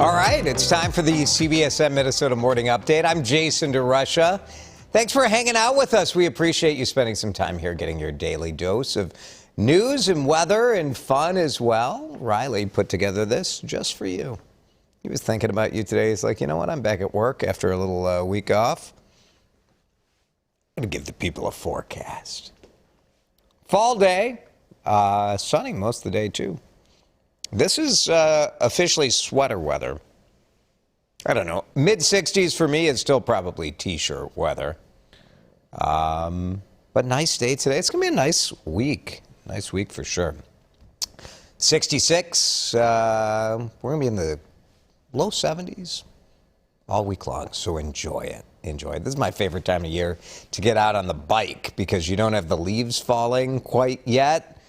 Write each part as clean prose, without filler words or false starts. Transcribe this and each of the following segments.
All right, it's time for the CBSN Minnesota Morning Update. I'm Jason DeRusha. Thanks for hanging out with us. We appreciate you spending some time here getting your daily dose of news and weather and fun as well. Riley put together this just for you. He was thinking about you today. He's like, you know what? I'm back at work after a little week off. I'm going to give the people a forecast. Fall day, sunny most of the day, too. This is officially sweater weather. I don't know. Mid-60s for me is still probably T-shirt weather. But nice day today. It's going to be a nice week. Nice week for sure. 66. We're going to be in the low 70s all week long. So enjoy it. Enjoy it. This is my favorite time of year to get out on the bike because you don't have the leaves falling quite yet.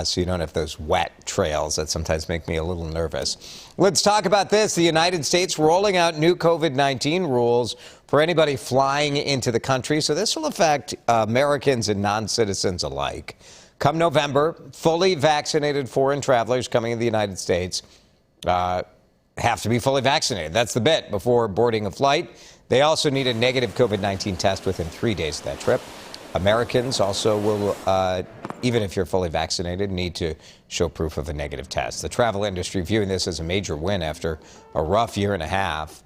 So you don't have those wet trails that sometimes make me a little nervous. Let's talk about this. The United States rolling out new COVID-19 rules for anybody flying into the country. So this will affect Americans and non-citizens alike. Come November, fully vaccinated foreign travelers coming to the United States have to be fully vaccinated. That's the bit before boarding a flight. They also need a negative COVID-19 test within 3 days of that trip. Americans also will, even if you're fully vaccinated, need to show proof of a negative test. The travel industry viewing this as a major win after a rough year and a half.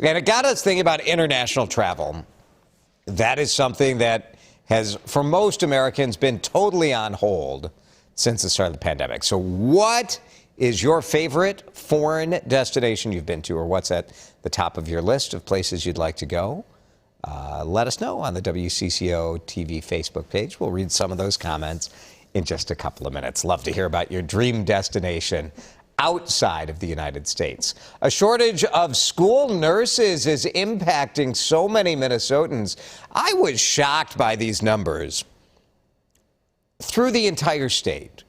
And it got us thinking about international travel. That is something that has, for most Americans, been totally on hold since the start of the pandemic. So what is your favorite foreign destination you've been to, or what's at the top of your list of places you'd like to go? Let us know on the WCCO TV Facebook page. We'll read some of those comments in just a couple of minutes. Love to hear about your dream destination outside of the United States. A shortage of school nurses is impacting so many Minnesotans. I was shocked by these numbers. Through the entire state,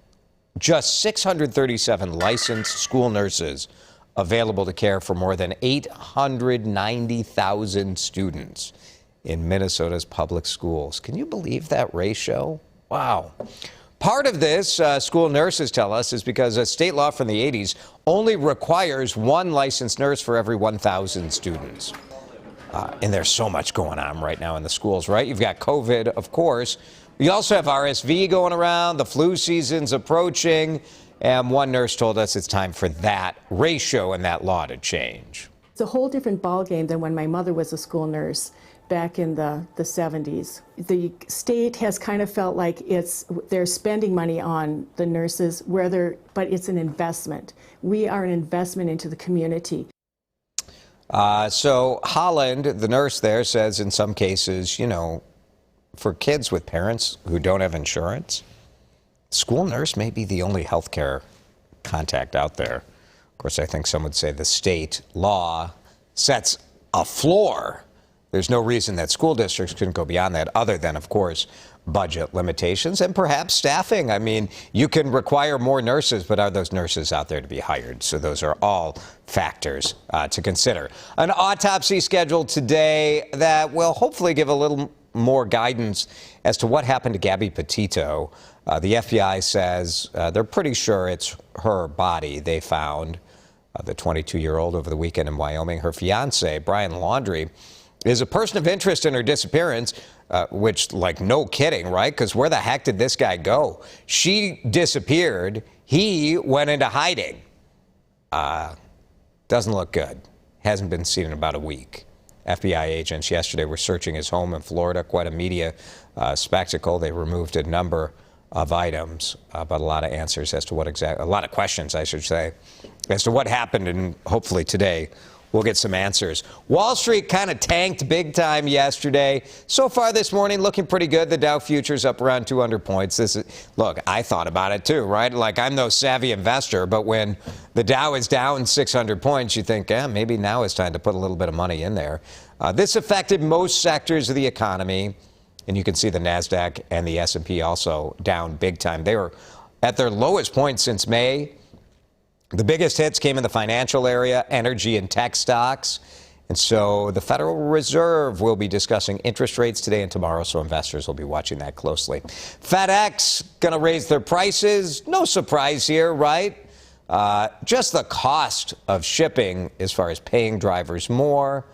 just 637 licensed school nurses available to care for more than 890,000 students in Minnesota's public schools. Can you believe that ratio? Wow. Part of this, school nurses tell us, is because a state law from the 80s only requires one licensed nurse for every 1,000 students. And there's so much going on right now in the schools, right? You've got COVID, of course. You also have RSV going around. The flu season's approaching. And one nurse told us it's time for that ratio and that law to change. It's a whole different ballgame than when my mother was a school nurse back in the 70s. The state has kind of felt like they're spending money on the nurses, but it's an investment. We are an investment into the community. So Holland, the nurse there, says in some cases, you know, for kids with parents who don't have insurance, school nurse may be the only health care contact out there. Of course, I think some would say the state law sets a floor. There's no reason that school districts couldn't go beyond that other than, of course, budget limitations and perhaps staffing. I mean, you can require more nurses, but are those nurses out there to be hired? So those are all factors to consider. An autopsy scheduled today that will hopefully give a little more guidance as to what happened to Gabby Potito. The FBI says they're pretty sure it's her body they found, the 22-year-old, over the weekend in Wyoming. Her fiance, Brian Laundrie, is a person of interest in her disappearance, which, like, no kidding, right? Because where the heck did this guy go? She disappeared. He went into hiding. Doesn't look good. Hasn't been seen in about a week. FBI agents yesterday were searching his home in Florida. Quite a media spectacle. They removed a number of items, but a lot of answers as to what a lot of questions, I should say, as to what happened, and hopefully today we'll get some answers. Wall Street kind of tanked big time yesterday. So far this morning, looking pretty good. The Dow futures up around 200 points. Look, I thought about it too, right? Like, I'm no savvy investor, but when the Dow is down 600 points, you think, maybe now is time to put a little bit of money in there. This affected most sectors of the economy, and you can see the NASDAQ and the S&P also down big time. They were at their lowest point since May. The biggest hits came in the financial area, energy and tech stocks. And so the Federal Reserve will be discussing interest rates today and tomorrow, so investors will be watching that closely. FedEx going to raise their prices. No surprise here, right? Just the cost of shipping as far as paying drivers more,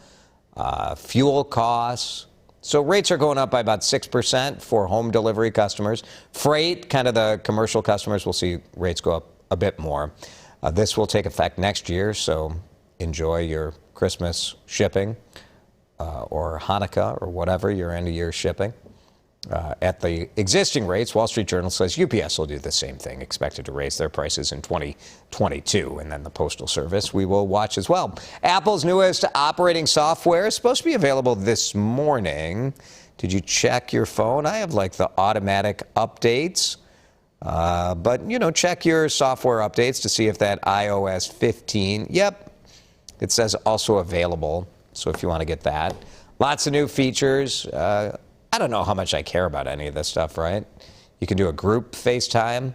fuel costs. So rates are going up by about 6% for home delivery customers. Freight, kind of the commercial customers, will see rates go up a bit more. This will take effect next year, so enjoy your Christmas shipping or Hanukkah or whatever your end of year shipping. At the existing rates, Wall Street Journal says UPS will do the same thing, expected to raise their prices in 2022. And then the Postal Service we will watch as well. Apple's newest operating software is supposed to be available this morning. Did you check your phone? I have like the automatic updates. But, you know, check your software updates to see if that iOS 15, yep, it says also available. So if you want to get that. Lots of new features. I don't know how much I care about any of this stuff, right? You can do a group FaceTime.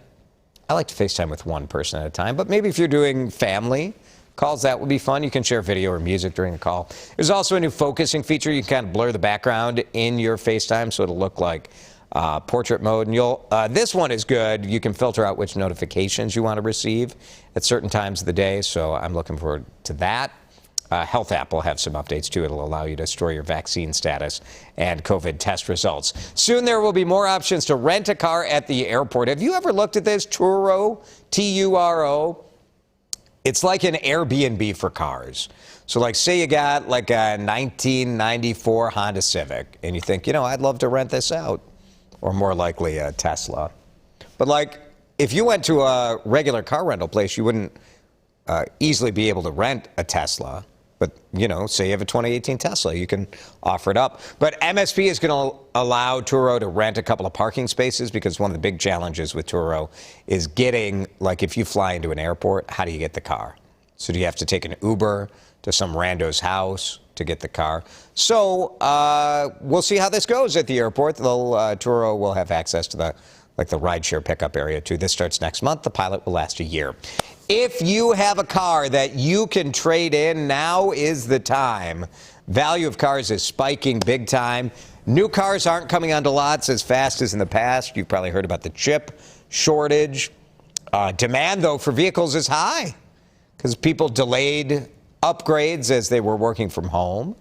I like to FaceTime with one person at a time, but maybe if you're doing family calls, that would be fun. You can share video or music during the call. There's also a new focusing feature. You can kind of blur the background in your FaceTime so it'll look like portrait mode. And this one is good. You can filter out which notifications you want to receive at certain times of the day, so I'm looking forward to that. Health app will have some updates, too. It'll allow you to store your vaccine status and COVID test results. Soon there will be more options to rent a car at the airport. Have you ever looked at this? Turo, T-U-R-O. It's like an Airbnb for cars. So, like, say you got, like, a 1994 Honda Civic, and you think, you know, I'd love to rent this out. Or more likely a Tesla. But, like, if you went to a regular car rental place, you wouldn't easily be able to rent a Tesla. But, you know, say you have a 2018 Tesla, you can offer it up. But MSP is going to allow Turo to rent a couple of parking spaces because one of the big challenges with Turo is getting, like, if you fly into an airport, how do you get the car? So do you have to take an Uber to some rando's house to get the car? So we'll see how this goes at the airport. Turo will have access to the rideshare pickup area, too. This starts next month. The pilot will last a year. If you have a car that you can trade in, now is the time. Value of cars is spiking big time. New cars aren't coming onto lots as fast as in the past. You've probably heard about the chip shortage. Demand, though, for vehicles is high because people delayed upgrades as they were working from home.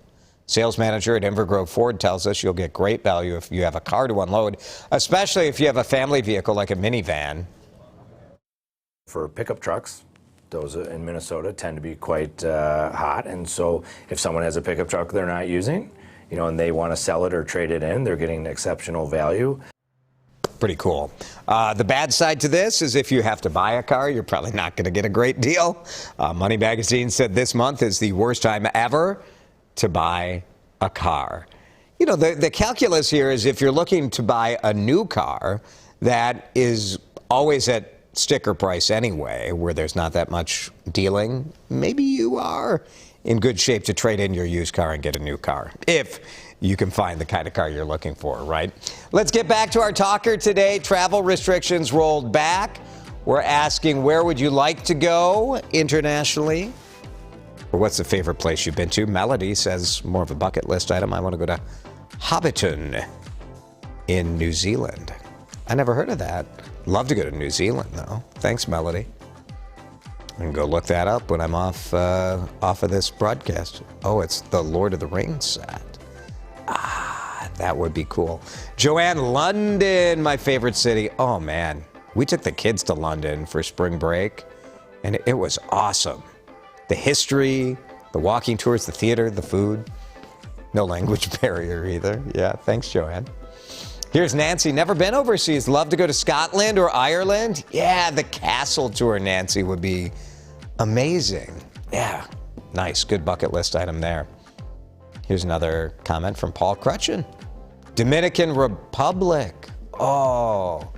Sales manager at Invergrove Ford tells us you'll get great value if you have a car to unload, especially if you have a family vehicle like a minivan. For pickup trucks, those in Minnesota tend to be quite hot, and so if someone has a pickup truck they're not using, you know, and they want to sell it or trade it in, they're getting exceptional value. Pretty cool. The bad side to this is if you have to buy a car, you're probably not going to get a great deal. Money Magazine said this month is the worst time ever to buy a car. You know, the calculus here is if you're looking to buy a new car that is always at sticker price anyway, where there's not that much dealing, maybe you are in good shape to trade in your used car and get a new car, if you can find the kind of car you're looking for, right? Let's get back to our talker today. Travel restrictions rolled back. We're asking, where would you like to go internationally? Or what's the favorite place you've been to? Melody says, more of a bucket list item. I want to go to Hobbiton in New Zealand. I never heard of that. Love to go to New Zealand, though. Thanks, Melody. I can go look that up when I'm off of this broadcast. Oh, it's the Lord of the Rings set. That would be cool. Joanne, London, my favorite city. Oh, man. We took the kids to London for spring break, and it was awesome. The history, the walking tours, the theater, the food. No language barrier either. Yeah, thanks, Joanne. Here's Nancy. Never been overseas. Love to go to Scotland or Ireland. Yeah, the castle tour, Nancy, would be amazing. Yeah, nice. Good bucket list item there. Here's another comment from Paul Crutchen. Dominican Republic. Oh,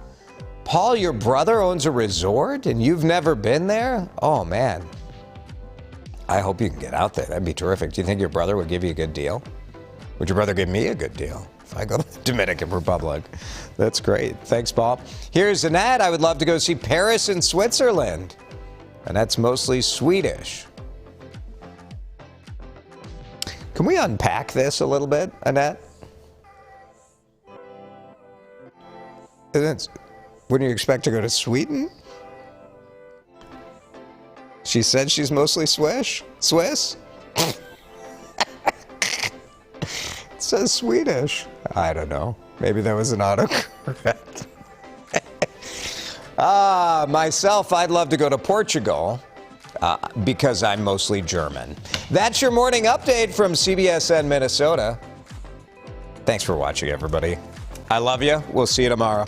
Paul, your brother owns a resort and you've never been there? Oh, man. I hope you can get out there. That'd be terrific. Do you think your brother would give you a good deal? Would your brother give me a good deal if I go to the Dominican Republic? That's great. Thanks, Paul. Here's Annette. I would love to go see Paris in Switzerland. And that's mostly Swedish. Can we unpack this a little bit, Annette? Wouldn't you expect to go to Sweden? She said she's mostly Swiss? It says Swedish. I don't know. Maybe that was an autocorrect. Myself, I'd love to go to Portugal because I'm mostly German. That's your morning update from CBSN Minnesota. Thanks for watching, everybody. I love you. We'll see you tomorrow.